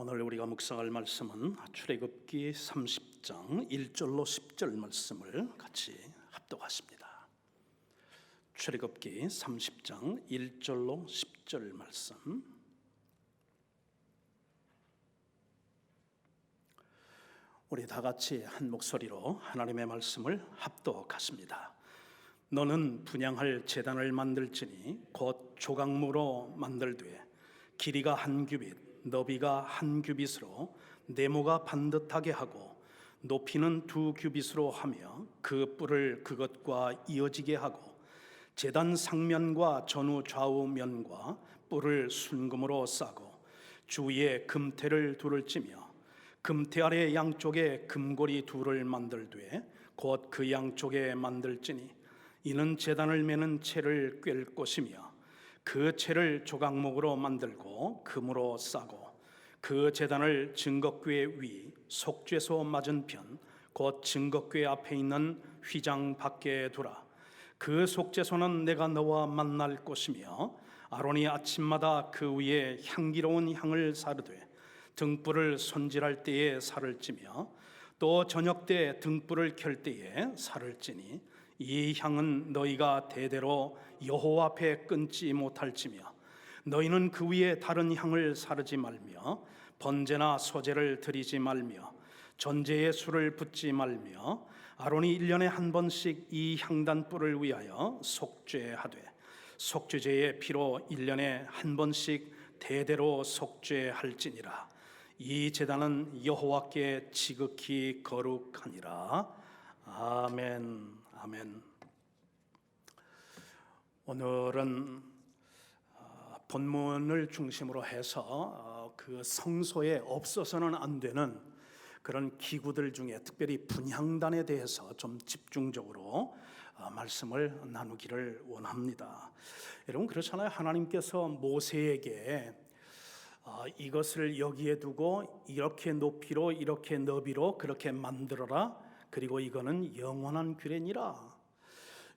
오늘 우리가 묵상할 말씀은 출애굽기 30장 1절로 10절 말씀을 같이 합독하십니다. 출애굽기 30장 1절로 10절 말씀. 우리 다 같이 한 목소리로 하나님의 말씀을 합독하십니다. 너는 분향할 제단을 만들지니 곧 조각무로 만들되 길이가 한 규빗 너비가 한 규빗으로 네모가 반듯하게 하고 높이는 2규빗으로 하며 그 뿔을 그것과 이어지게 하고 제단 상면과 전후 좌우 면과 뿔을 순금으로 싸고 주위에 금태를 둘을 찌며 금태 아래 양쪽에 금고리 둘을 만들되 곧 그 양쪽에 만들지니 이는 제단을 매는 채를 꿰을 것이며 그 채를 조각목으로 만들고 금으로 싸고 그 제단을 증거궤 위 속죄소 맞은편 곧 증거궤 앞에 있는 휘장 밖에 두라. 그 속죄소는 내가 너와 만날 곳이며 아론이 아침마다 그 위에 향기로운 향을 사르되 등불을 손질할 때에 살을 찌며 또 저녁 때 등불을 켤 때에 살을 찌니 이 향은 너희가 대대로 여호와 앞에 끊지 못할지며 너희는 그 위에 다른 향을 사르지 말며 번제나 소제를 드리지 말며 전제에 술을 붓지 말며 아론이 1년에 한 번씩 이 향단불을 위하여 속죄하되 속죄제의 피로 1년에 한 번씩 대대로 속죄할지니라. 이 제단은 여호와께 지극히 거룩하니라. 아멘. 아멘. 오늘은 본문을 중심으로 해서 그 성소에 없어서는 안 되는 그런 기구들 중에 특별히 분향단에 대해서 좀 집중적으로 말씀을 나누기를 원합니다. 여러분 그렇잖아요. 하나님께서 모세에게 이것을 여기에 두고 이렇게 높이로 이렇게 너비로 그렇게 만들어라. 그리고 이거는 영원한 규례니라.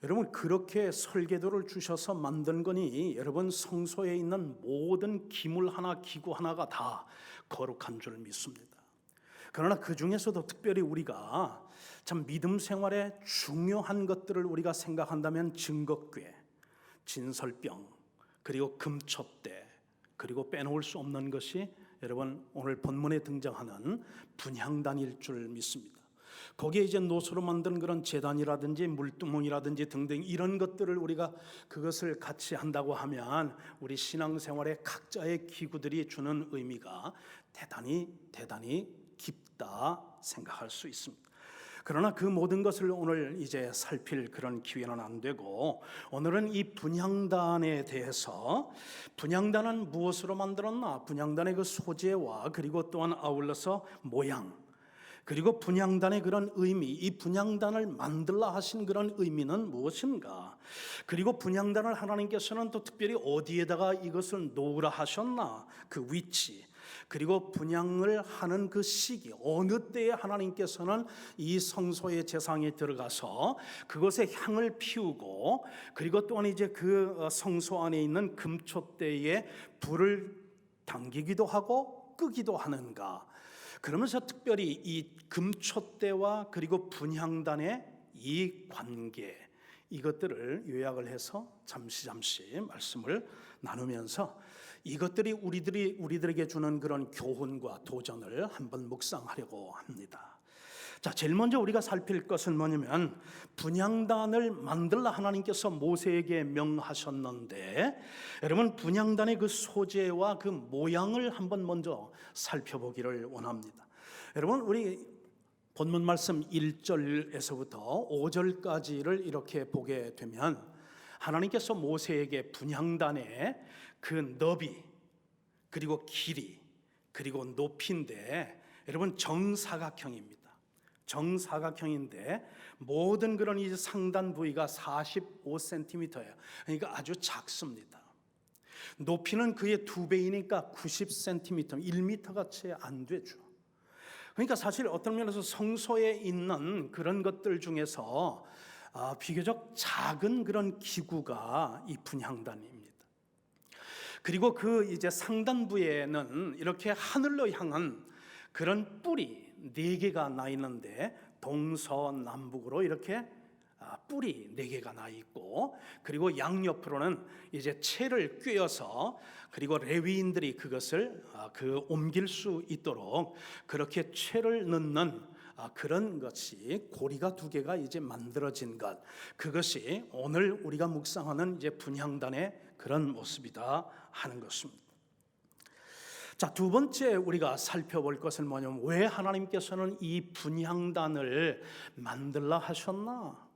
여러분 그렇게 설계도를 주셔서 만든 거니 여러분 성소에 있는 모든 기물 하나 기구 하나가 다 거룩한 줄 믿습니다. 그러나 그 중에서도 특별히 우리가 참 믿음 생활에 중요한 것들을 우리가 생각한다면 증거궤, 진설병, 그리고 금촛대, 그리고 빼놓을 수 없는 것이 여러분 오늘 본문에 등장하는 분향단일 줄 믿습니다. 거기에 이제 노소로 만든 그런 제단이라든지 물두멍이라든지 등등 이런 것들을 우리가 그것을 같이 한다고 하면 우리 신앙생활의 각자의 기구들이 주는 의미가 대단히 깊다 생각할 수 있습니다. 그러나 그 모든 것을 오늘 이제 살필 그런 기회는 안 되고 오늘은 이 분향단에 대해서 분향단은 무엇으로 만들었나? 분향단의 그 소재와 그리고 또한 아울러서 모양 그리고 분향단의 그런 의미, 이 분향단을 만들라 하신 그런 의미는 무엇인가? 그리고 분향단을 하나님께서는 또 특별히 어디에다가 이것을 놓으라 하셨나? 그 위치, 그리고 분향을 하는 그 시기, 어느 때에 하나님께서는 이 성소의 제상에 들어가서 그것에 향을 피우고 그리고 또한 이제 그 성소 안에 있는 금촛대에 불을 당기기도 하고 끄기도 하는가? 그러면서 특별히 이 금촛대와 그리고 분향단의 이 관계 이것들을 요약을 해서 잠시 말씀을 나누면서 이것들이 우리들에게 주는 그런 교훈과 도전을 한번 묵상하려고 합니다. 자, 제일 먼저 우리가 살필 것은 뭐냐면 분향단을 만들라 하나님께서 모세에게 명하셨는데 여러분 분향단의 그 소재와 그 모양을 한번 먼저 살펴보기를 원합니다. 여러분 우리 본문 말씀 1절에서부터 5절까지를 이렇게 보게 되면 하나님께서 모세에게 분향단의 그 너비 그리고 길이 그리고 높이인데 여러분 정사각형입니다. 정사각형인데 모든 그런 이 상단 부위가 45cm예요. 그러니까 아주 작습니다. 높이는 그의 2배이니까 90cm, 1m 채 안 되죠. 그러니까 사실 어떤 면에서 성소에 있는 그런 것들 중에서 비교적 작은 그런 기구가 이 분향단입니다. 그리고 그 이제 상단부에는 이렇게 하늘로 향한 그런 뿔이 4개가 나 있는데 동서남북으로 이렇게 뿔이 4개가 나 있고, 그리고 양옆으로는 이제 채를 꿰어서, 그리고 레위인들이 그것을 옮길 수 있도록 그렇게 채를 넣는 그런 것이 고리가 2개가 이제 만들어진 것, 그것이 오늘 우리가 묵상하는 이제 분향단의 그런 모습이다 하는 것입니다. 자, 2번째 우리가 살펴볼 것은 뭐냐면, 왜 하나님께서는 이 분향단을 만들라 하셨나?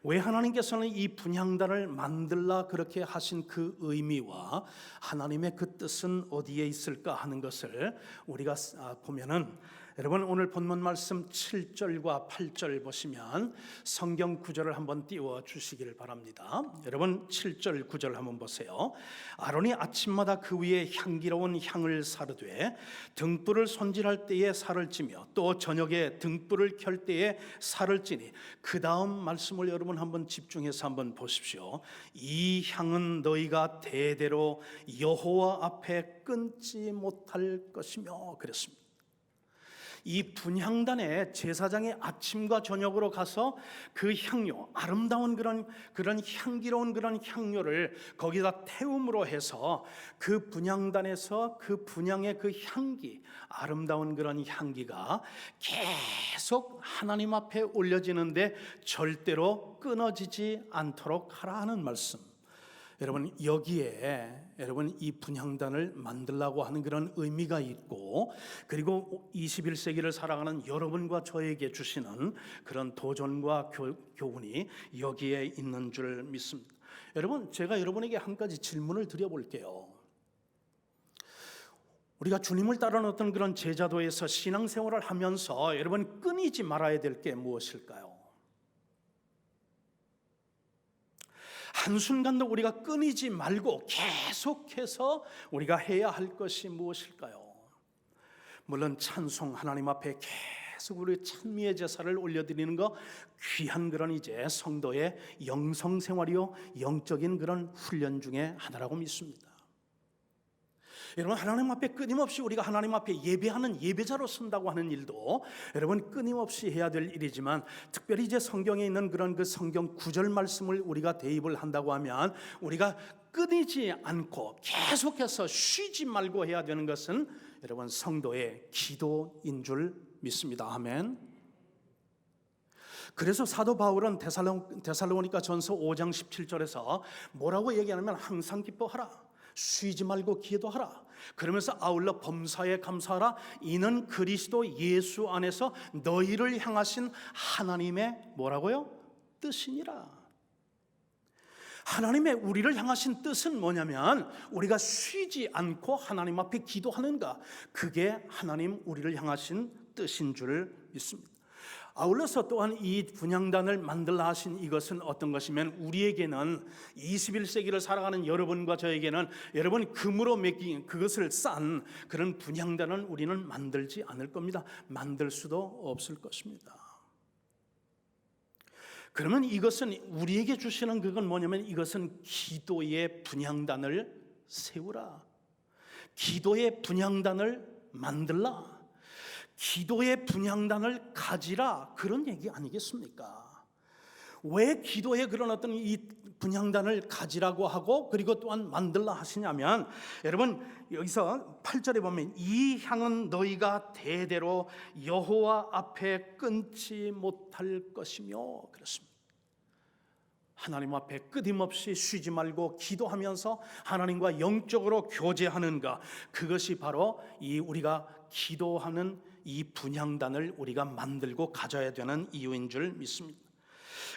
왜 하나님께서는 이 분향단을 만들라 그렇게 하신 그 의미와 하나님의 그 뜻은 어디에 있을까 하는 것을 우리가 보면은, 여러분 오늘 본문 말씀 7절과 8절 보시면 성경 구절을 한번 띄워 주시기를 바랍니다. 여러분 7절 9절 한번 보세요. 아론이 아침마다 그 위에 향기로운 향을 사르되 등불을 손질할 때에 살을 찌며 또 저녁에 등불을 켤 때에 살을 찌니, 그 다음 말씀을 여러분 한번 집중해서 한번 보십시오. 이 향은 너희가 대대로 여호와 앞에 끊지 못할 것이며 그랬습니다. 이 분향단의 제사장이 아침과 저녁으로 가서 그 향료, 아름다운 그런 향기로운 그런 향료를 거기다 태움으로 해서 그 분향단에서 그 분향의 그 향기, 아름다운 그런 향기가 계속 하나님 앞에 올려지는데 절대로 끊어지지 않도록 하라 하는 말씀. 여러분 여기에 여러분 이 분향단을 만들라고 하는 그런 의미가 있고, 그리고 21세기를 살아가는 여러분과 저에게 주시는 그런 도전과 교훈이 여기에 있는 줄 믿습니다. 여러분, 제가 여러분에게 한 가지 질문을 드려볼게요. 우리가 주님을 따르는 어떤 그런 제자도에서 신앙생활을 하면서 여러분 끊이지 말아야 될 게 무엇일까요? 한순간도 우리가 끊이지 말고 계속해서 우리가 해야 할 것이 무엇일까요? 물론 찬송, 하나님 앞에 계속 우리 찬미의 제사를 올려드리는 거 귀한 그런 이제 성도의 영성생활이요 영적인 그런 훈련 중에 하나라고 믿습니다. 여러분 하나님 앞에 끊임없이 우리가 하나님 앞에 예배하는 예배자로 쓴다고 하는 일도 여러분 끊임없이 해야 될 일이지만, 특별히 이제 성경에 있는 그런 그 성경 구절 말씀을 우리가 대입을 한다고 하면 우리가 끊이지 않고 계속해서 쉬지 말고 해야 되는 것은 여러분 성도의 기도인 줄 믿습니다. 아멘. 그래서 사도 바울은 데살로니가 전서 5장 17절에서 뭐라고 얘기하냐면, 항상 기뻐하라, 쉬지 말고 기도하라, 그러면서 아울러 범사에 감사하라, 이는 그리스도 예수 안에서 너희를 향하신 하나님의 뭐라고요? 뜻이니라. 하나님의 우리를 향하신 뜻은 뭐냐면 우리가 쉬지 않고 하나님 앞에 기도하는가, 그게 하나님 우리를 향하신 뜻인 줄 믿습니다. 아울러서 또한 이 분향단을 만들라 하신 이것은 어떤 것이면, 우리에게는 21세기를 살아가는 여러분과 저에게는 여러분 금으로 맡긴 그것을 싼 그런 분향단을 우리는 만들지 않을 겁니다. 만들 수도 없을 것입니다. 그러면 이것은 우리에게 주시는 그건 뭐냐면, 이것은 기도의 분향단을 세우라, 기도의 분향단을 만들라, 기도의 분향단을 가지라, 그런 얘기 아니겠습니까? 왜 기도의 그런 어떤 이 분향단을 가지라고 하고 그리고 또한 만들라 하시냐면, 여러분 여기서 8절에 보면 이 향은 너희가 대대로 여호와 앞에 끊지 못할 것이며 그렇습니다. 하나님 앞에 끊임없이 쉬지 말고 기도하면서 하나님과 영적으로 교제하는가, 그것이 바로 이 우리가 기도하는 이 분향단을 우리가 만들고 가져야 되는 이유인 줄 믿습니다.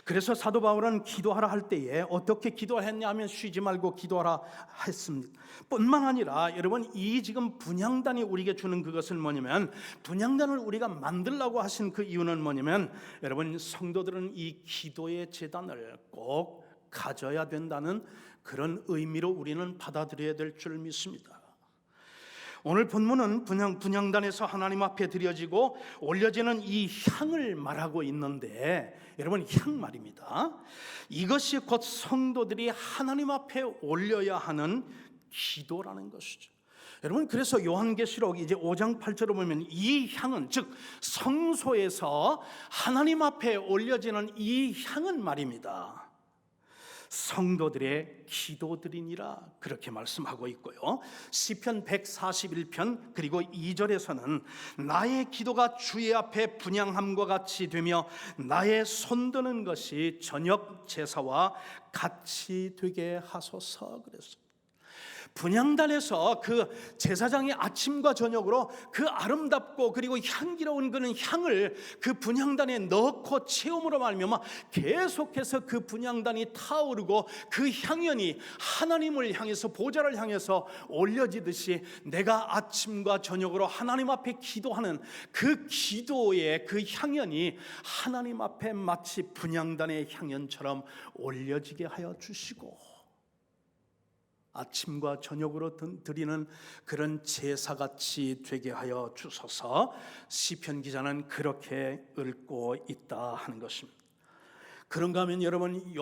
그래서 사도 바울은 기도하라 할 때에 어떻게 기도했냐 하면 쉬지 말고 기도하라 했습니다. 뿐만 아니라 여러분 이 지금 분향단이 우리에게 주는 그것은 뭐냐면, 분향단을 우리가 만들라고 하신 그 이유는 뭐냐면, 여러분 성도들은 이 기도의 제단을 꼭 가져야 된다는 그런 의미로 우리는 받아들여야 될 줄 믿습니다. 오늘 본문은 분향단에서 하나님 앞에 드려지고 올려지는 이 향을 말하고 있는데, 여러분 향 말입니다. 이것이 곧 성도들이 하나님 앞에 올려야 하는 기도라는 것이죠. 여러분, 그래서 요한계시록 이제 5장 8절을 보면 이 향은, 즉 성소에서 하나님 앞에 올려지는 이 향은 말입니다, 성도들의 기도들이니라, 그렇게 말씀하고 있고요. 시편 141편 그리고 2절에서는 나의 기도가 주의 앞에 분향함과 같이 되며 나의 손드는 것이 저녁 제사와 같이 되게 하소서 그랬어요. 분향단에서 그 제사장이 아침과 저녁으로 그 아름답고 그리고 향기로운 그런 향을 그 분향단에 넣고 채움으로 말미암아 계속해서 그 분향단이 타오르고 그 향연이 하나님을 향해서, 보좌를 향해서 올려지듯이 내가 아침과 저녁으로 하나님 앞에 기도하는 그 기도의 그 향연이 하나님 앞에 마치 분향단의 향연처럼 올려지게 하여 주시고, 아침과 저녁으로 드리는 그런 제사같이 되게 하여 주소서, 시편 기자는 그렇게 읊고 있다 하는 것입니다. 그런가 하면 여러분,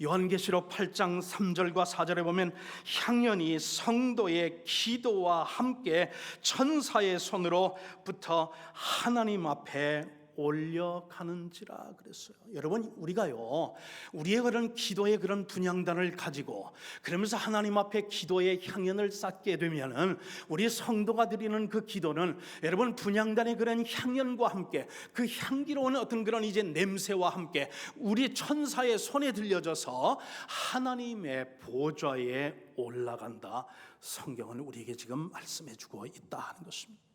요한계시록 8장 3절과 4절에 보면 향연이 성도의 기도와 함께 천사의 손으로부터 하나님 앞에 올려가는지라 그랬어요. 여러분, 우리가요, 우리의 그런 기도의 그런 분향단을 가지고 그러면서 하나님 앞에 기도의 향연을 쌓게 되면은 우리 성도가 드리는 그 기도는 여러분 분향단의 그런 향연과 함께 그 향기로운 어떤 그런 이제 냄새와 함께 우리 천사의 손에 들려져서 하나님의 보좌에 올라간다, 성경은 우리에게 지금 말씀해 주고 있다 하는 것입니다.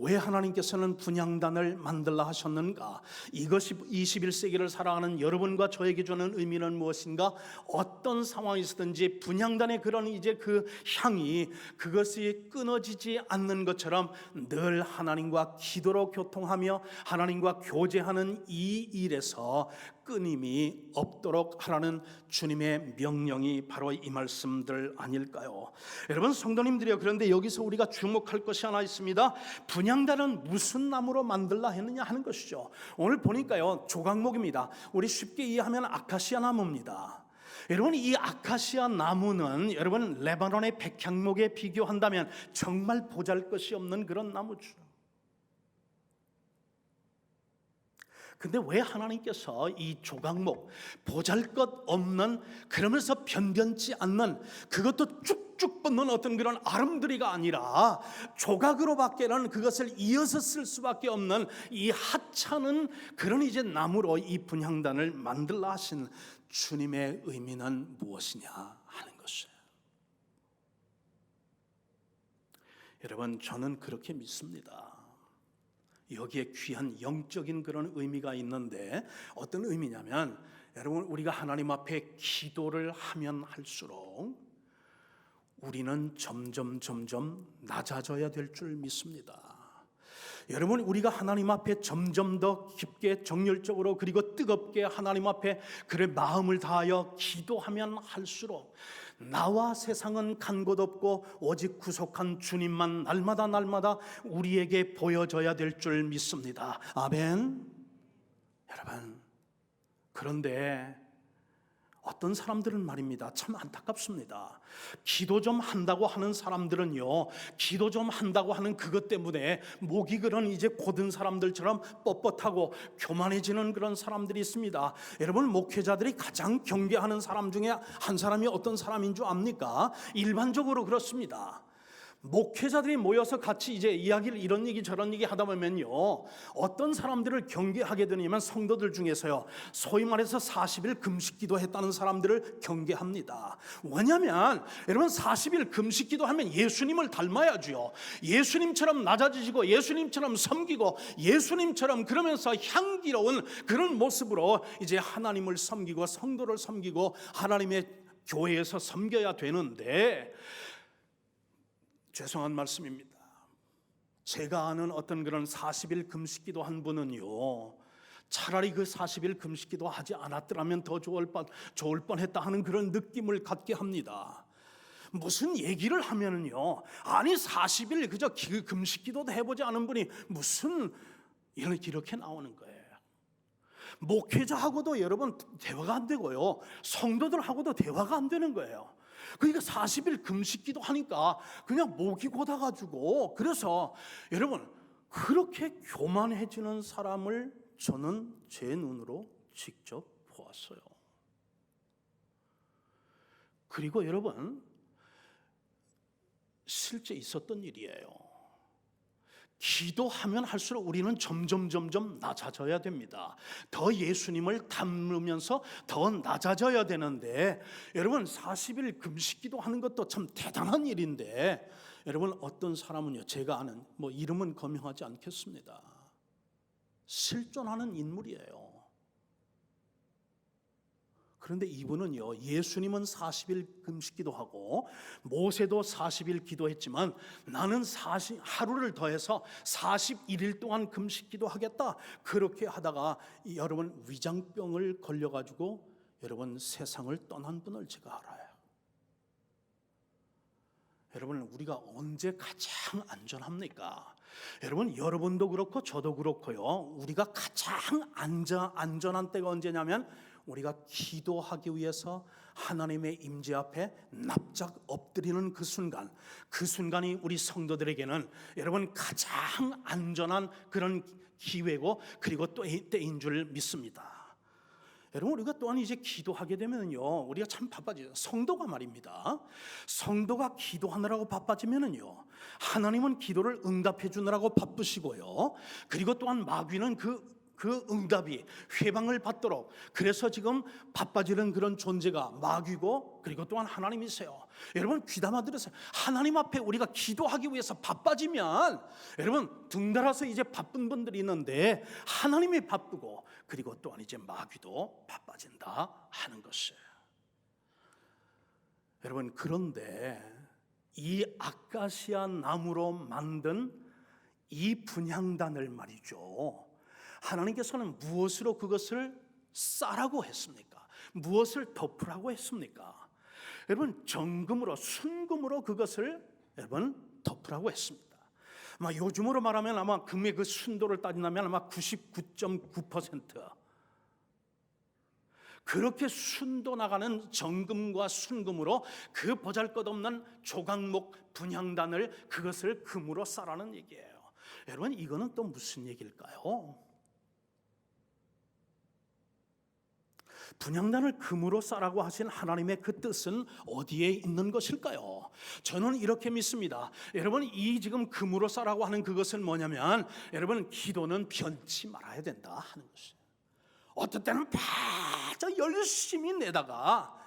왜 하나님께서는 분향단을 만들라 하셨는가? 이것이 21세기를 살아가는 여러분과 저에게 주는 의미는 무엇인가? 어떤 상황에서든지 분향단의 그런 이제 그 향이, 그것이 끊어지지 않는 것처럼 늘 하나님과 기도로 교통하며 하나님과 교제하는 이 일에서 끊임이 없도록 하라는 주님의 명령이 바로 이 말씀들 아닐까요? 여러분 성도님들이요, 그런데 여기서 우리가 주목할 것이 하나 있습니다. 분향단은 무슨 나무로 만들라 했느냐 하는 것이죠. 오늘 보니까요, 조각목입니다. 우리 쉽게 이해하면 아카시아 나무입니다. 여러분, 이 아카시아 나무는 여러분 레바논의 백향목에 비교한다면 정말 보잘것이 없는 그런 나무죠. 근데 왜 하나님께서 이 조각목, 보잘것없는, 그러면서 변변치 않는, 그것도 쭉쭉 뻗는 어떤 그런 아름드리가 아니라 조각으로밖에는 그것을 이어서 쓸 수밖에 없는 이 하찮은 그런 이제 나무로 이 분향단을 만들라 하신 주님의 의미는 무엇이냐 하는 것이에요. 여러분, 저는 그렇게 믿습니다. 여기에 귀한 영적인 그런 의미가 있는데, 어떤 의미냐면 여러분, 우리가 하나님 앞에 기도를 하면 할수록 우리는 점점 낮아져야 될 줄 믿습니다. 여러분, 우리가 하나님 앞에 점점 더 깊게 정열적으로 그리고 뜨겁게 하나님 앞에 그의 마음을 다하여 기도하면 할수록 나와 세상은 간 곳 없고 오직 구속한 주님만 날마다 우리에게 보여져야 될 줄 믿습니다. 아멘. 여러분, 그런데 어떤 사람들은 말입니다, 참 안타깝습니다. 기도 좀 한다고 하는 사람들은요, 기도 좀 한다고 하는 그것 때문에 목이 그런 이제 곧은 사람들처럼 뻣뻣하고 교만해지는 그런 사람들이 있습니다. 여러분, 목회자들이 가장 경계하는 사람 중에 한 사람이 어떤 사람인 줄 압니까? 일반적으로 그렇습니다. 목회자들이 모여서 같이 이제 이야기를 이런 얘기 저런 얘기 하다 보면요, 어떤 사람들을 경계하게 되냐면 성도들 중에서요, 소위 말해서 40일 금식기도 했다는 사람들을 경계합니다. 왜냐하면 여러분, 40일 금식기도 하면 예수님을 닮아야죠. 예수님처럼 낮아지시고 예수님처럼 섬기고 예수님처럼 그러면서 향기로운 그런 모습으로 이제 하나님을 섬기고 성도를 섬기고 하나님의 교회에서 섬겨야 되는데, 죄송한 말씀입니다. 제가 아는 어떤 그런 40일 금식기도 한 분은요, 차라리 그 40일 금식기도 하지 않았더라면 더 좋을 뻔했다 하는 그런 느낌을 갖게 합니다. 무슨 얘기를 하면은요, 아니 40일 그저 금식기도도 해보지 않은 분이 무슨 이렇게 나오는 거예요. 목회자하고도 여러분 대화가 안 되고요, 성도들하고도 대화가 안 되는 거예요. 그러니까 40일 금식기도 하니까 그냥 목이 곧아가지고, 그래서 여러분 그렇게 교만해지는 사람을 저는 제 눈으로 직접 보았어요. 그리고 여러분 실제 있었던 일이에요. 기도하면 할수록 우리는 점점 낮아져야 됩니다. 더 예수님을 닮으면서 더 낮아져야 되는데, 여러분 40일 금식기도 하는 것도 참 대단한 일인데, 여러분 어떤 사람은요, 제가 아는 이름은 거명하지 않겠습니다, 실존하는 인물이에요. 그런데 이분은요, 예수님은 40일 금식기도 하고 모세도 40일 기도했지만 나는 하루를 더해서 41일 동안 금식기도 하겠다, 그렇게 하다가 여러분 위장병을 걸려가지고 여러분 세상을 떠난 분을 제가 알아요. 여러분 우리가 언제 가장 안전합니까? 여러분 여러분도 그렇고 저도 그렇고요, 우리가 가장 안전한 때가 언제냐면 우리가 기도하기 위해서 하나님의 임재 앞에 납작 엎드리는 그 순간이 우리 성도들에게는 여러분 가장 안전한 그런 기회고, 그리고 또 때인 줄 믿습니다. 여러분 우리가 또한 이제 기도하게 되면요, 우리가 참 바빠져요. 성도가 말입니다, 성도가 기도하느라고 바빠지면요, 하나님은 기도를 응답해 주느라고 바쁘시고요, 그리고 또한 마귀는 그 응답이 회방을 받도록, 그래서 지금 바빠지는 그런 존재가 마귀고, 그리고 또한 하나님이세요. 여러분 귀담아 들으세요. 하나님 앞에 우리가 기도하기 위해서 바빠지면 여러분 둥달아서 이제 바쁜 분들이 있는데, 하나님이 바쁘고 그리고 또한 이제 마귀도 바빠진다 하는 것이에요. 여러분 그런데 이 아카시아 나무로 만든 이 분향단을 말이죠, 하나님께서는 무엇으로 그것을 싸라고 했습니까? 무엇을 덮으라고 했습니까? 여러분 정금으로, 순금으로 그것을 여러분 덮으라고 했습니다. 아마 요즘으로 말하면 아마 금의 그 순도를 따진다면 아마 99.9% 그렇게 순도 나가는 정금과 순금으로 그 보잘것없는 조각목 분향단을 그것을 금으로 싸라는 얘기예요. 여러분 이거는 또 무슨 얘기일까요? 분향단을 금으로 싸라고 하신 하나님의 그 뜻은 어디에 있는 것일까요? 저는 이렇게 믿습니다. 여러분 이 지금 금으로 싸라고 하는 그것은 뭐냐면, 여러분 기도는 변치 말아야 된다 하는 것이에요. 어떤 때는 바짝 열심히 내다가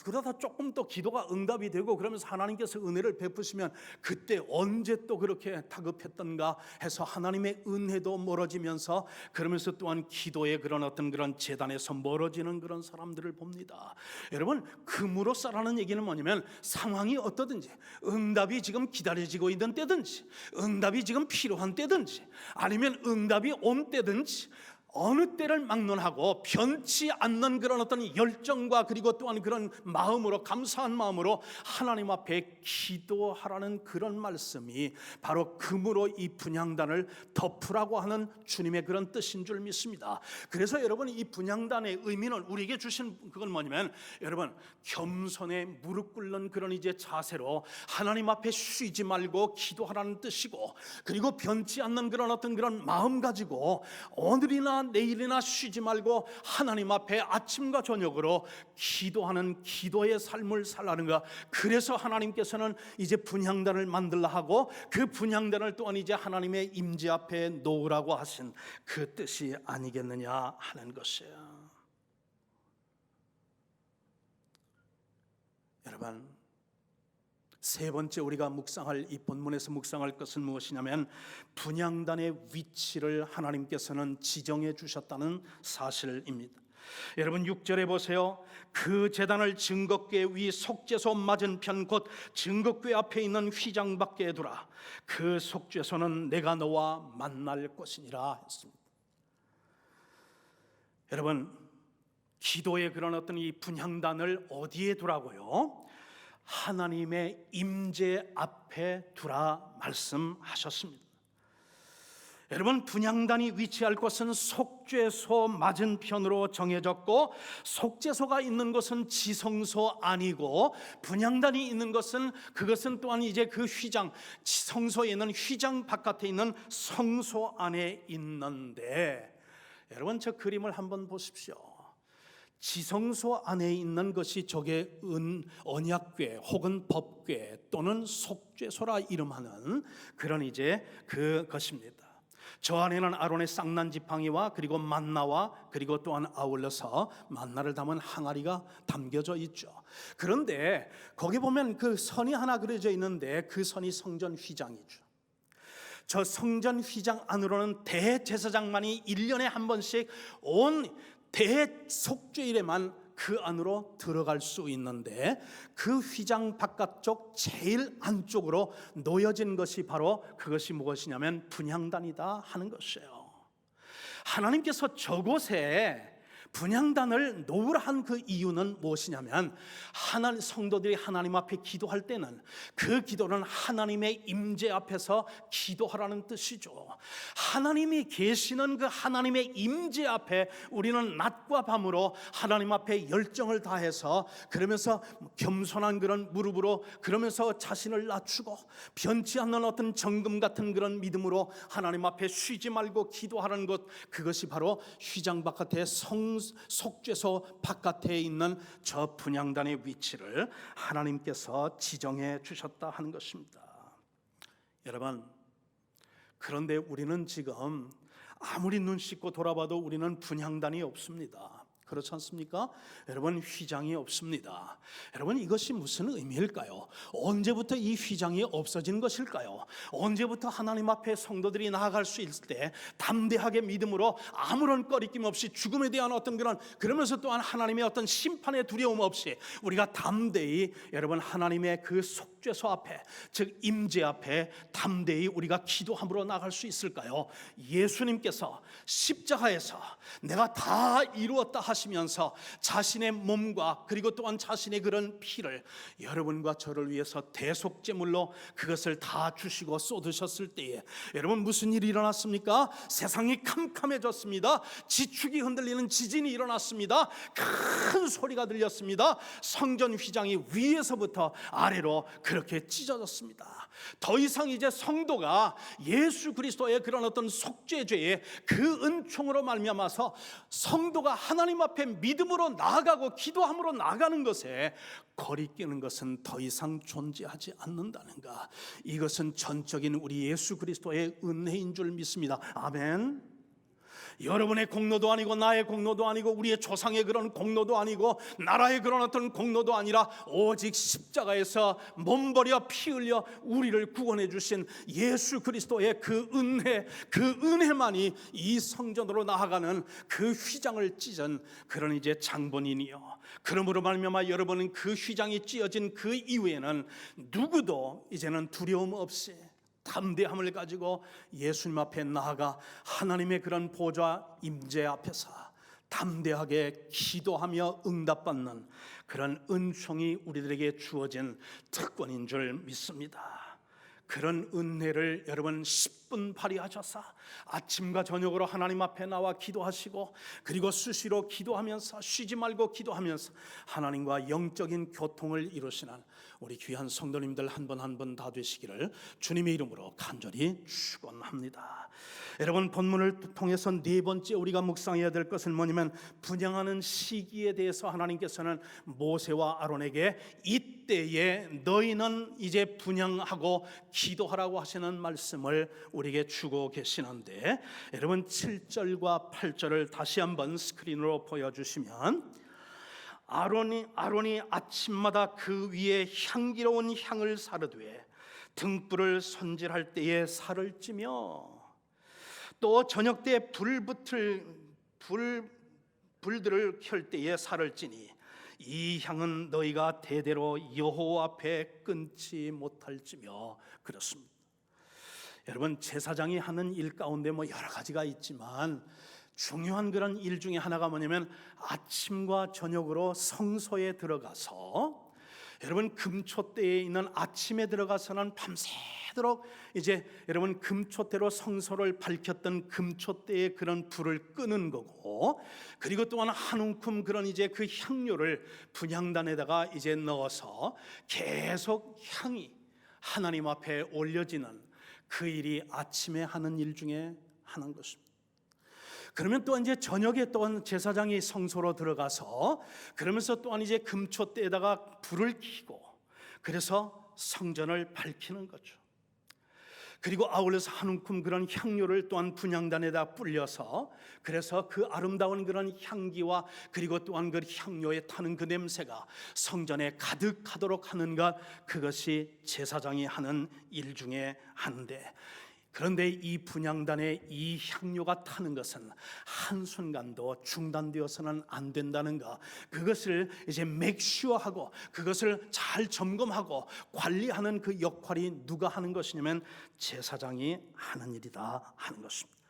그러다 조금 또 기도가 응답이 되고 그러면서 하나님께서 은혜를 베푸시면 그때 언제 또 그렇게 다급했던가 해서 하나님의 은혜도 멀어지면서, 그러면서 또한 기도의 그런 어떤 그런 재단에서 멀어지는 그런 사람들을 봅니다. 여러분 금으로 싸라는 얘기는 뭐냐면, 상황이 어떠든지, 응답이 지금 기다려지고 있는 때든지, 응답이 지금 필요한 때든지, 아니면 응답이 온 때든지, 어느 때를 막론하고 변치 않는 그런 어떤 열정과 그리고 또한 그런 마음으로, 감사한 마음으로 하나님 앞에 기도하라는 그런 말씀이 바로 금으로 이 분향단을 덮으라고 하는 주님의 그런 뜻인 줄 믿습니다. 그래서 여러분 이 분향단의 의미는 우리에게 주신 그건 뭐냐면, 여러분 겸손에 무릎 꿇는 그런 이제 자세로 하나님 앞에 쉬지 말고 기도하라는 뜻이고, 그리고 변치 않는 그런 어떤 그런 마음 가지고 오늘이나 내일이나 쉬지 말고 하나님 앞에 아침과 저녁으로 기도하는 기도의 삶을 살라는 것. 그래서 하나님께서는 이제 분향단을 만들라 하고, 그 분향단을 또한 이제 하나님의 임재 앞에 놓으라고 하신 그 뜻이 아니겠느냐 하는 것이에요. 여러분 세 번째 우리가 묵상할, 이 본문에서 묵상할 것은 무엇이냐면, 분향단의 위치를 하나님께서는 지정해 주셨다는 사실입니다. 여러분 6절에 보세요. 그 제단을 증거궤 위 속죄소 맞은편 곧 증거궤 앞에 있는 휘장 밖에 두라. 그 속죄소는 내가 너와 만날 곳이니라 했습니다. 여러분 기도의 그런 어떤 이 분향단을 어디에 두라고요? 하나님의 임재 앞에 두라 말씀하셨습니다. 여러분, 분향단이 위치할 곳은 속죄소 맞은편으로 정해졌고, 속죄소가 있는 곳은 지성소 아니고, 분향단이 있는 곳은 그것은 또한 이제 그 휘장, 성소에 있는 휘장 바깥에 있는 성소 안에 있는데, 여러분 저 그림을 한번 보십시오. 지성소 안에 있는 것이 저게 언약궤 혹은 법궤 또는 속죄소라 이름하는 그런 이제 그것입니다. 저 안에는 아론의 쌍난 지팡이와 그리고 만나와 그리고 또한 아울러서 만나를 담은 항아리가 담겨져 있죠. 그런데 거기 보면 그 선이 하나 그려져 있는데 그 선이 성전 휘장이죠. 저 성전 휘장 안으로는 대제사장만이 1년에 한 번씩 온 대속죄일에만 그 안으로 들어갈 수 있는데, 그 휘장 바깥쪽 제일 안쪽으로 놓여진 것이 바로 그것이 무엇이냐면 분향단이다 하는 것이에요. 하나님께서 저곳에 분향단을 놓으라 한 그 이유는 무엇이냐면, 하나님 성도들이 하나님 앞에 기도할 때는 그 기도는 하나님의 임재 앞에서 기도하라는 뜻이죠. 하나님이 계시는 그 하나님의 임재 앞에 우리는 낮과 밤으로 하나님 앞에 열정을 다해서, 그러면서 겸손한 그런 무릎으로, 그러면서 자신을 낮추고 변치 않는 어떤 정금 같은 그런 믿음으로 하나님 앞에 쉬지 말고 기도하는 것, 그것이 바로 휘장 바깥에 속죄소 바깥에 있는 저 분향단의 위치를 하나님께서 지정해 주셨다 하는 것입니다. 여러분, 그런데 우리는 지금 아무리 눈 씻고 돌아봐도 우리는 분향단이 없습니다. 그렇지 않습니까? 여러분, 휘장이 없습니다. 여러분, 이것이 무슨 의미일까요? 언제부터 이 휘장이 없어진 것일까요? 언제부터 하나님 앞에 성도들이 나아갈 수 있을 때 담대하게 믿음으로 아무런 꺼리낌 없이 죽음에 대한 어떤 그러면서 또한 하나님의 어떤 심판의 두려움 없이 우리가 담대히, 여러분, 하나님의 그 속죄소 앞에, 즉 임재 앞에 담대히 우리가 기도함으로 나갈 수 있을까요? 예수님께서 십자가에서 내가 다 이루었다 하시면서 자신의 몸과 그리고 또한 자신의 그런 피를 여러분과 저를 위해서 대속제물로 그것을 다 주시고 쏟으셨을 때에 여러분 무슨 일이 일어났습니까? 세상이 캄캄해졌습니다. 지축이 흔들리는 지진이 일어났습니다. 큰 소리가 들렸습니다. 성전 휘장이 위에서부터 아래로 그렇게 찢어졌습니다. 더 이상 이제 성도가 예수 그리스도의 그런 어떤 속죄죄의 그 은총으로 말미암아서 성도가 하나님 앞에 믿음으로 나아가고 기도함으로 나가는 것에 거리끼는 것은 더 이상 존재하지 않는다는가. 이것은 전적인 우리 예수 그리스도의 은혜인 줄 믿습니다. 아멘. 여러분의 공로도 아니고 나의 공로도 아니고 우리의 조상의 그런 공로도 아니고 나라의 그런 어떤 공로도 아니라 오직 십자가에서 몸버려 피 흘려 우리를 구원해 주신 예수 그리스도의 그 은혜만이 이 성전으로 나아가는 그 휘장을 찢은 그런 이제 장본인이요. 그러므로 말미암아 여러분은 그 휘장이 찢어진 그 이후에는 누구도 이제는 두려움 없이 담대함을 가지고 예수님 앞에 나아가 하나님의 그런 보좌 임재 앞에서 담대하게 기도하며 응답받는 그런 은총이 우리들에게 주어진 특권인 줄 믿습니다. 그런 은혜를 여러분 10분 발휘하셔서 아침과 저녁으로 하나님 앞에 나와 기도하시고, 그리고 수시로 기도하면서 쉬지 말고 기도하면서 하나님과 영적인 교통을 이루시는 우리 귀한 성도님들 한 분 한 분 다 되시기를 주님의 이름으로 간절히 축원합니다. 여러분, 본문을 통해서 네 번째 우리가 묵상해야 될 것은 뭐냐면, 분향하는 시기에 대해서 하나님께서는 모세와 아론에게 이때에 너희는 이제 분향하고 기도하라고 하시는 말씀을 우리에게 주고 계시는데, 여러분 7절과 8절을 다시 한번 스크린으로 보여주시면, 아론이 아침마다 그 위에 향기로운 향을 사르되 등불을 손질할 때에 살을 찌며, 또 저녁 때 불들을 켤 때에 살을 찌니 이 향은 너희가 대대로 여호와 앞에 끊지 못할지며. 그렇습니다. 여러분, 제사장이 하는 일 가운데 여러 가지가 있지만 중요한 그런 일 중에 하나가 뭐냐면, 아침과 저녁으로 성소에 들어가서 여러분 금초대에 있는 아침에 들어가서는 밤새도록 이제 여러분 금초대로 성소를 밝혔던 금초대의 그런 불을 끄는 거고, 그리고 또한 한 움큼 그런 이제 그 향료를 분향단에다가 이제 넣어서 계속 향이 하나님 앞에 올려지는 그 일이 아침에 하는 일 중에 하나인 것입니다. 그러면 또한 이제 저녁에 또한 제사장이 성소로 들어가서 그러면서 또한 이제 금초대에다가 불을 켜고 그래서 성전을 밝히는 거죠. 그리고 아울러서 한 움큼 그런 향료를 또한 분향단에다 불려서 그래서 그 아름다운 그런 향기와 그리고 또한 그 향료에 타는 그 냄새가 성전에 가득하도록 하는 것, 그것이 제사장이 하는 일 중에 하나인데, 그런데 이 분향단에 이 향료가 타는 것은 한순간도 중단되어서는 안 된다는 것, 그것을 이제 맥슈어하고 그것을 잘 점검하고 관리하는 그 역할이 누가 하는 것이냐면 제사장이 하는 일이다 하는 것입니다.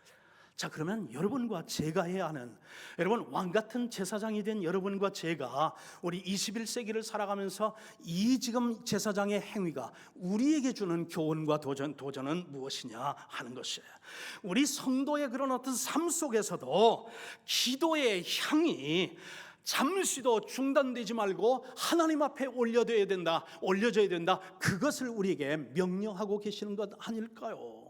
자, 그러면 여러분과 제가 해야 하는, 여러분 왕같은 제사장이 된 여러분과 제가 우리 21세기를 살아가면서 이 지금 제사장의 행위가 우리에게 주는 교훈과 도전은 무엇이냐 하는 것이에요. 우리 성도의 그런 어떤 삶 속에서도 기도의 향이 잠시도 중단되지 말고 하나님 앞에 올려져야 된다. 그것을 우리에게 명령하고 계시는 것 아닐까요?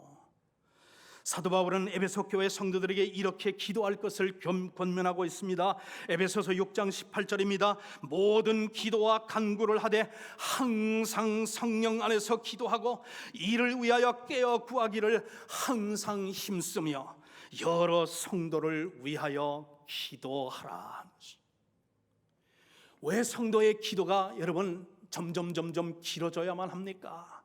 사도 바울은 에베소 교회 성도들에게 이렇게 기도할 것을 권면하고 있습니다. 에베소서 6장 18절입니다. 모든 기도와 간구를 하되 항상 성령 안에서 기도하고 이를 위하여 깨어 구하기를 항상 힘쓰며 여러 성도를 위하여 기도하라. 왜 성도의 기도가 여러분 점점 길어져야만 합니까?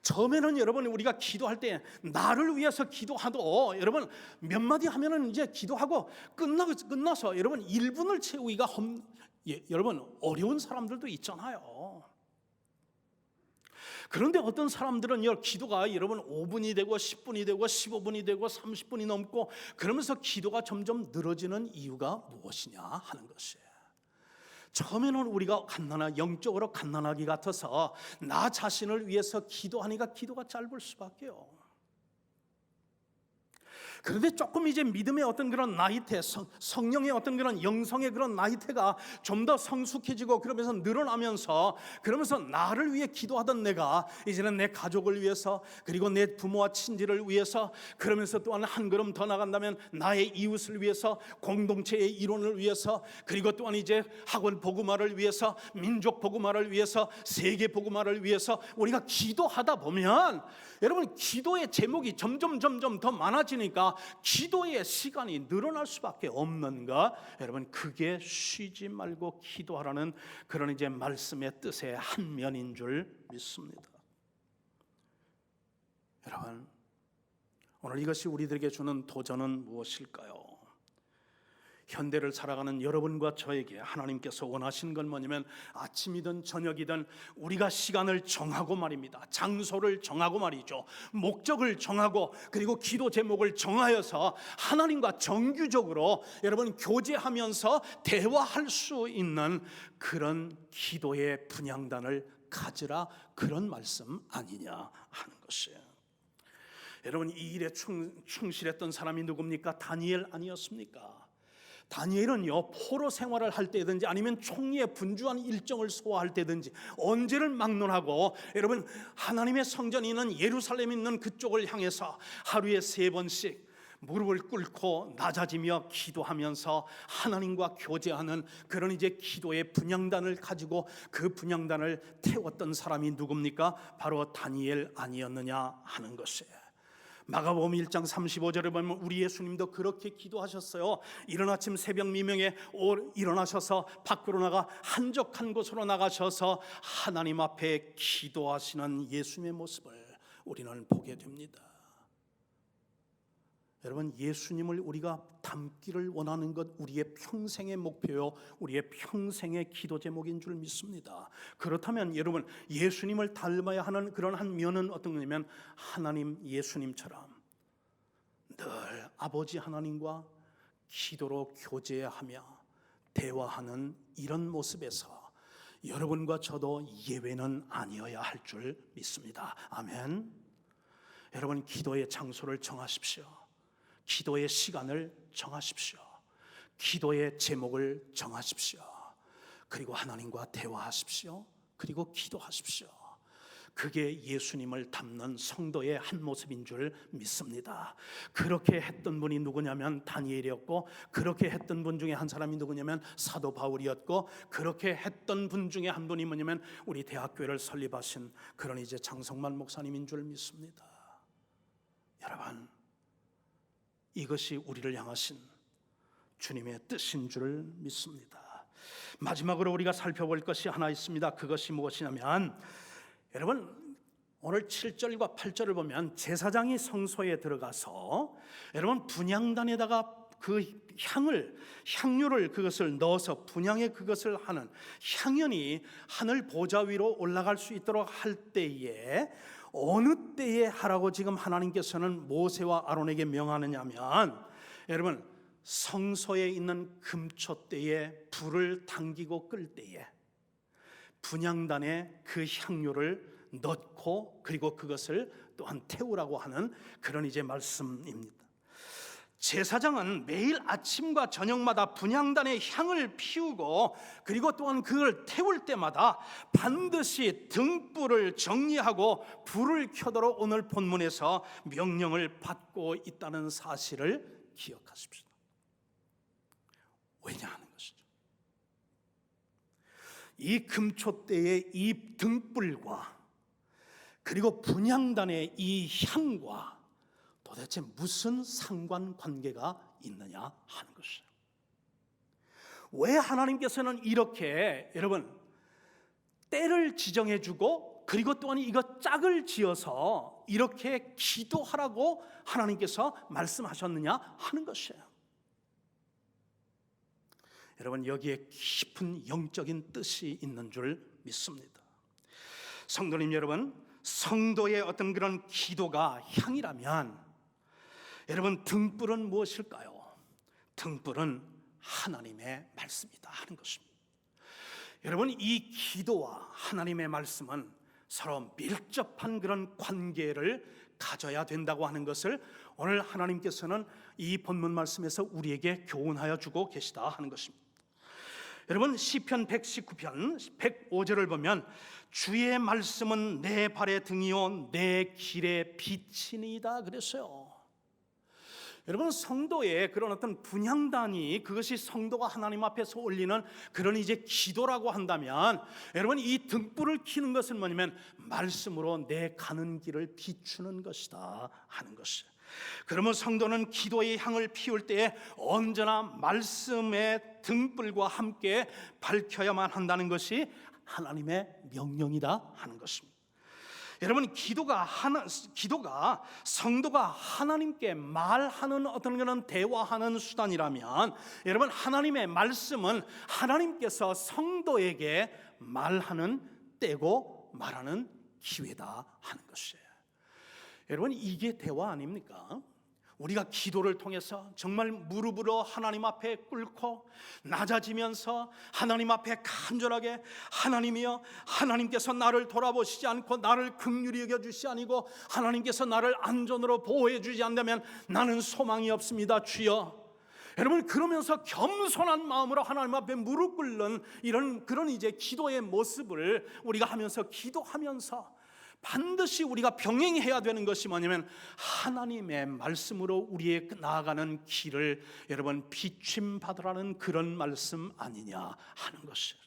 처음에는 여러분 우리가 기도할 때 나를 위해서 기도하도 여러분 몇 마디 하면은 이제 기도하고 끝나서 여러분 1분을 채우기가 여러분 어려운 사람들도 있잖아요. 그런데 어떤 사람들은 기도가 여러분 5분이 되고 10분이 되고 15분이 되고 30분이 넘고 그러면서 기도가 점점 늘어지는 이유가 무엇이냐 하는 것이에요. 처음에는 우리가 영적으로 갓난아기 같아서 나 자신을 위해서 기도하니까 기도가 짧을 수밖에요. 그런데 조금 이제 믿음의 어떤 그런 나이테, 성령의 어떤 그런 영성의 그런 나이테가 좀 더 성숙해지고 그러면서 늘어나면서 그러면서 나를 위해 기도하던 내가 이제는 내 가족을 위해서 그리고 내 부모와 친지를 위해서 그러면서 또한 한 걸음 더 나간다면 나의 이웃을 위해서, 공동체의 일원을 위해서, 그리고 또한 이제 학원 복음화를 위해서, 민족 복음화를 위해서, 세계 복음화를 위해서 우리가 기도하다 보면 여러분 기도의 제목이 점점 더 많아지니까 기도의 시간이 늘어날 수밖에 없는가? 여러분 그게 쉬지 말고 기도하라는 그런 이제 말씀의 뜻의 한 면인 줄 믿습니다. 여러분 오늘 이것이 우리들에게 주는 도전은 무엇일까요? 현대를 살아가는 여러분과 저에게 하나님께서 원하시는 건 뭐냐면 아침이든 저녁이든 우리가 시간을 정하고 말입니다. 장소를 정하고 말이죠. 목적을 정하고 그리고 기도 제목을 정하여서 하나님과 정규적으로 여러분 교제하면서 대화할 수 있는 그런 기도의 분향단을 가지라, 그런 말씀 아니냐 하는 것이에요. 여러분 이 일에 충실했던 사람이 누굽니까? 다니엘 아니었습니까? 다니엘은요 포로 생활을 할 때든지 아니면 총리의 분주한 일정을 소화할 때든지 언제를 막론하고 여러분 하나님의 성전이 있는 예루살렘에 있는 그쪽을 향해서 하루에 3번씩 무릎을 꿇고 낮아지며 기도하면서 하나님과 교제하는 그런 이제 기도의 분향단을 가지고 그 분향단을 태웠던 사람이 누굽니까? 바로 다니엘 아니었느냐 하는 것이에요. 마가복음 1장 35절에 보면 우리 예수님도 그렇게 기도하셨어요. 이른 아침 새벽 미명에 일어나셔서 밖으로 나가 한적한 곳으로 나가셔서 하나님 앞에 기도하시는 예수님의 모습을 우리는 보게 됩니다. 여러분 예수님을 우리가 닮기를 원하는 것 우리의 평생의 목표요, 우리의 평생의 기도 제목인 줄 믿습니다. 그렇다면 여러분 예수님을 닮아야 하는 그런 한 면은 어떤 거냐면 하나님 예수님처럼 늘 아버지 하나님과 기도로 교제하며 대화하는 이런 모습에서 여러분과 저도 예외는 아니어야 할 줄 믿습니다. 아멘. 여러분, 기도의 장소를 정하십시오. 기도의 시간을 정하십시오. 기도의 제목을 정하십시오. 그리고 하나님과 대화하십시오. 그리고 기도하십시오. 그게 예수님을 닮는 성도의 한 모습인 줄 믿습니다. 그렇게 했던 분이 누구냐면 다니엘이었고, 그렇게 했던 분 중에 한 사람이 누구냐면 사도 바울이었고, 그렇게 했던 분 중에 한 분이 뭐냐면 우리 대학교를 설립하신 그런 이제 장성만 목사님인 줄 믿습니다. 여러분, 이것이 우리를 향하신 주님의 뜻인 줄 믿습니다. 마지막으로 우리가 살펴볼 것이 하나 있습니다. 그것이 무엇이냐면, 여러분, 오늘 7절과 8절을 보면 제사장이 성소에 들어가서 여러분 분향단에다가 그 향유를 그것을 넣어서 분향에 그것을 하는 향연이 하늘 보좌 위로 올라갈 수 있도록 할 때에 어느 때에 하라고 지금 하나님께서는 모세와 아론에게 명하느냐면, 여러분, 성소에 있는 금초대에 불을 당기고 끌 때에 분향단에 그 향유를 넣고 그리고 그것을 또한 태우라고 하는 그런 이제 말씀입니다. 제사장은 매일 아침과 저녁마다 분향단에 향을 피우고 그리고 또한 그걸 태울 때마다 반드시 등불을 정리하고 불을 켜도록 오늘 본문에서 명령을 받고 있다는 사실을 기억하십시오. 왜냐 하는 것이죠. 이 금초대의 이 등불과 그리고 분향단의 이 향과 도대체 무슨 상관관계가 있느냐 하는 것이에요. 왜 하나님께서는 이렇게 여러분 때를 지정해 주고 그리고 또한 이것 짝을 지어서 이렇게 기도하라고 하나님께서 말씀하셨느냐 하는 것이에요. 여러분, 여기에 깊은 영적인 뜻이 있는 줄 믿습니다. 성도님 여러분, 성도의 어떤 그런 기도가 향이라면 여러분, 등불은 무엇일까요? 등불은 하나님의 말씀이다 하는 것입니다. 여러분, 이 기도와 하나님의 말씀은 서로 밀접한 그런 관계를 가져야 된다고 하는 것을 오늘 하나님께서는 이 본문 말씀에서 우리에게 교훈하여 주고 계시다 하는 것입니다. 여러분, 시편 119편 105절을 보면 주의 말씀은 내 발의 등이요 내 길의 빛이니이다 그랬어요. 여러분, 성도의 그런 어떤 분향단이 그것이 성도가 하나님 앞에서 올리는 그런 이제 기도라고 한다면, 여러분, 이 등불을 켜는 것은 뭐냐면 말씀으로 내 가는 길을 비추는 것이다 하는 것이에요. 그러면 성도는 기도의 향을 피울 때에 언제나 말씀의 등불과 함께 밝혀야만 한다는 것이 하나님의 명령이다 하는 것입니다. 여러분, 기도가 성도가 하나님께 말하는 어떤 그런 대화하는 수단이라면, 여러분, 하나님의 말씀은 하나님께서 성도에게 말하는 때고 말하는 기회다 하는 것이에요. 여러분, 이게 대화 아닙니까? 우리가 기도를 통해서 정말 무릎으로 하나님 앞에 꿇고 낮아지면서 하나님 앞에 간절하게 하나님이여, 하나님께서 나를 돌아보시지 않고 나를 긍휼히 여겨주시 아니고 하나님께서 나를 안전으로 보호해 주지 않는다면 나는 소망이 없습니다 주여. 여러분, 그러면서 겸손한 마음으로 하나님 앞에 무릎 꿇는 이런 그런 이제 기도의 모습을 우리가 하면서 기도하면서 반드시 우리가 병행해야 되는 것이 뭐냐면 하나님의 말씀으로 우리의 나아가는 길을 여러분 비침받으라는 그런 말씀 아니냐 하는 것이에요.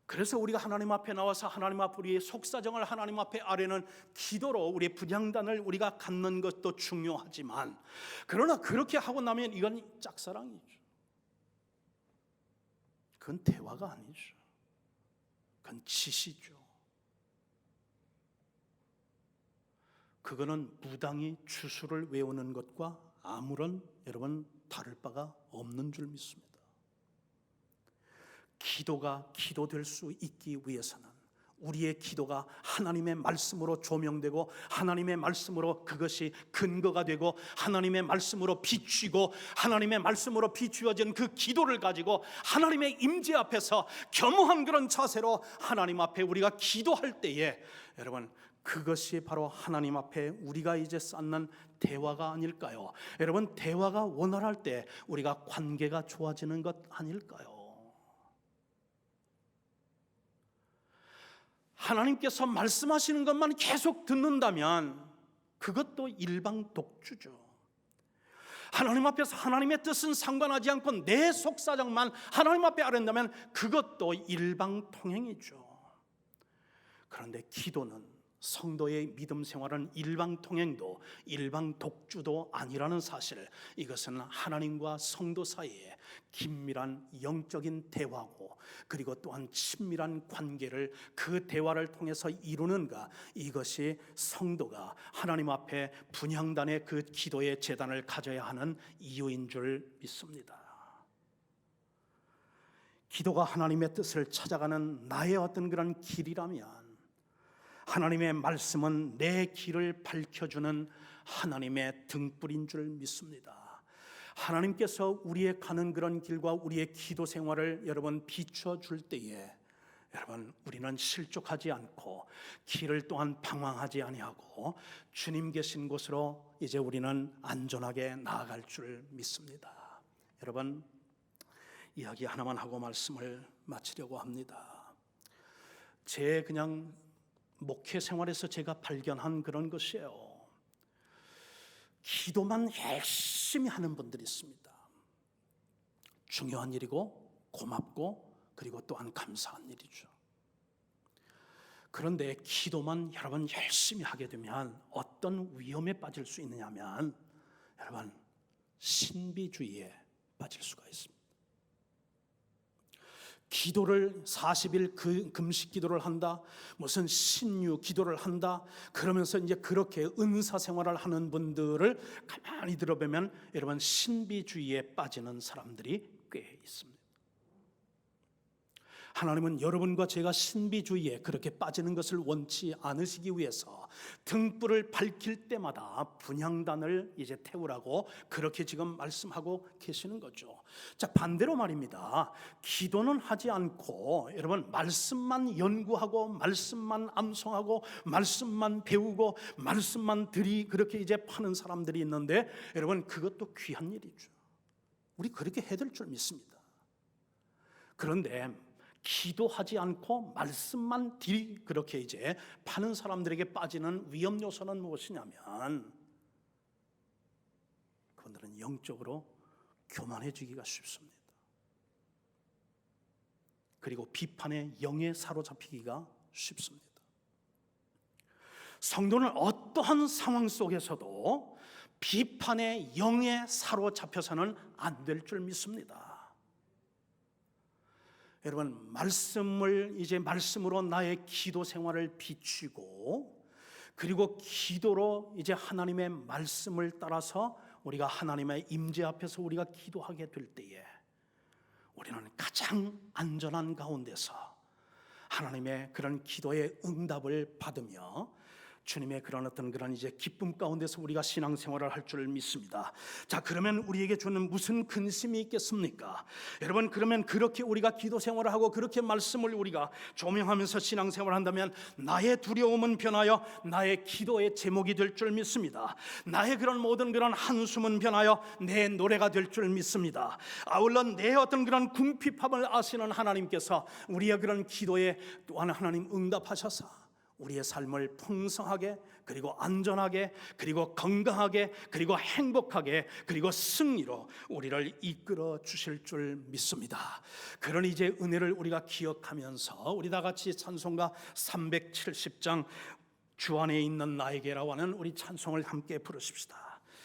그래서 우리가 하나님 앞에 나와서 하나님 앞에 우리의 속사정을 하나님 앞에 아뢰는 기도로 우리의 분향단을 우리가 갖는 것도 중요하지만, 그러나 그렇게 하고 나면 이건 짝사랑이죠. 그건 대화가 아니죠. 그건 지시죠. 그거는 무당이 주술을 외우는 것과 아무런 여러분 다를 바가 없는 줄 믿습니다. 기도가 기도될 수 있기 위해서는 우리의 기도가 하나님의 말씀으로 조명되고 하나님의 말씀으로 그것이 근거가 되고 하나님의 말씀으로 비추고 하나님의 말씀으로 비추어진 그 기도를 가지고 하나님의 임재 앞에서 겸허한 그런 자세로 하나님 앞에 우리가 기도할 때에 여러분, 그것이 바로 하나님 앞에 우리가 이제 쌓는 대화가 아닐까요? 여러분, 대화가 원활할 때 우리가 관계가 좋아지는 것 아닐까요? 하나님께서 말씀하시는 것만 계속 듣는다면 그것도 일방 독주죠. 하나님 앞에서 하나님의 뜻은 상관하지 않고 내 속사정만 하나님 앞에 아른다면 그것도 일방통행이죠. 그런데 기도는, 성도의 믿음 생활은 일방통행도 일방독주도 아니라는 사실, 이것은 하나님과 성도 사이에 긴밀한 영적인 대화고 그리고 또한 친밀한 관계를 그 대화를 통해서 이루는가, 이것이 성도가 하나님 앞에 분향단의 그 기도의 제단을 가져야 하는 이유인 줄 믿습니다. 기도가 하나님의 뜻을 찾아가는 나의 어떤 그런 길이라면 하나님의 말씀은 내 길을 밝혀주는 하나님의 등불인 줄 믿습니다. 하나님께서 우리의 가는 그런 길과 우리의 기도 생활을 여러분 비춰 줄 때에 여러분, 우리는 실족하지 않고 길을 또한 방황하지 아니하고 주님 계신 곳으로 이제 우리는 안전하게 나아갈 줄 믿습니다. 여러분, 이야기 하나만 하고 말씀을 마치려고 합니다. 제 그냥 목회 생활에서 제가 발견한 그런 것이에요. 기도만 열심히 하는 분들이 있습니다. 중요한 일이고 고맙고 그리고 또한 감사한 일이죠. 그런데 기도만 여러분 열심히 하게 되면 어떤 위험에 빠질 수 있느냐면 여러분, 신비주의에 빠질 수가 있습니다. 기도를 40일 금식 기도를 한다, 무슨 신유 기도를 한다, 그러면서 이제 그렇게 은사 생활을 하는 분들을 가만히 들어보면 여러분, 신비주의에 빠지는 사람들이 꽤 있습니다. 하나님은 여러분과 제가 신비주의에 그렇게 빠지는 것을 원치 않으시기 위해서 등불을 밝힐 때마다 분향단을 이제 태우라고 그렇게 지금 말씀하고 계시는 거죠. 자, 반대로 말입니다. 기도는 하지 않고 여러분 말씀만 연구하고 말씀만 암송하고 말씀만 배우고 말씀만 그렇게 이제 파는 사람들이 있는데 여러분, 그것도 귀한 일이죠. 우리 그렇게 해야 될 줄 믿습니다. 그런데 기도하지 않고 말씀만 그렇게 이제 파는 사람들에게 빠지는 위험 요소는 무엇이냐면 그분들은 영적으로 교만해지기가 쉽습니다. 그리고 비판의 영에 사로잡히기가 쉽습니다. 성도는 어떠한 상황 속에서도 비판의 영에 사로잡혀서는 안 될 줄 믿습니다. 여러분, 말씀으로 나의 기도 생활을 비추고 그리고 기도로 이제 하나님의 말씀을 따라서 우리가 하나님의 임재 앞에서 우리가 기도하게 될 때에 우리는 가장 안전한 가운데서 하나님의 그런 기도의 응답을 받으며 주님의 그런 어떤 그런 이제 기쁨 가운데서 우리가 신앙생활을 할 줄 믿습니다. 자, 그러면 우리에게 주는 무슨 근심이 있겠습니까? 여러분, 그러면 그렇게 우리가 기도 생활을 하고 그렇게 말씀을 우리가 조명하면서 신앙생활을 한다면 나의 두려움은 변하여 나의 기도의 제목이 될 줄 믿습니다. 나의 그런 모든 그런 한숨은 변하여 내 노래가 될 줄 믿습니다. 아울러 내 어떤 그런 궁핍함을 아시는 하나님께서 우리의 그런 기도에 또한 하나님 응답하셔서 우리의 삶을 풍성하게 그리고 안전하게 그리고 건강하게 그리고 행복하게 그리고 승리로 우리를 이끌어 주실 줄 믿습니다. 그런 이제 은혜를 우리가 기억하면서 우리 다 같이 찬송가 370장 주 안에 있는 나에게라고 하는 우리 찬송을 함께 부르십시다.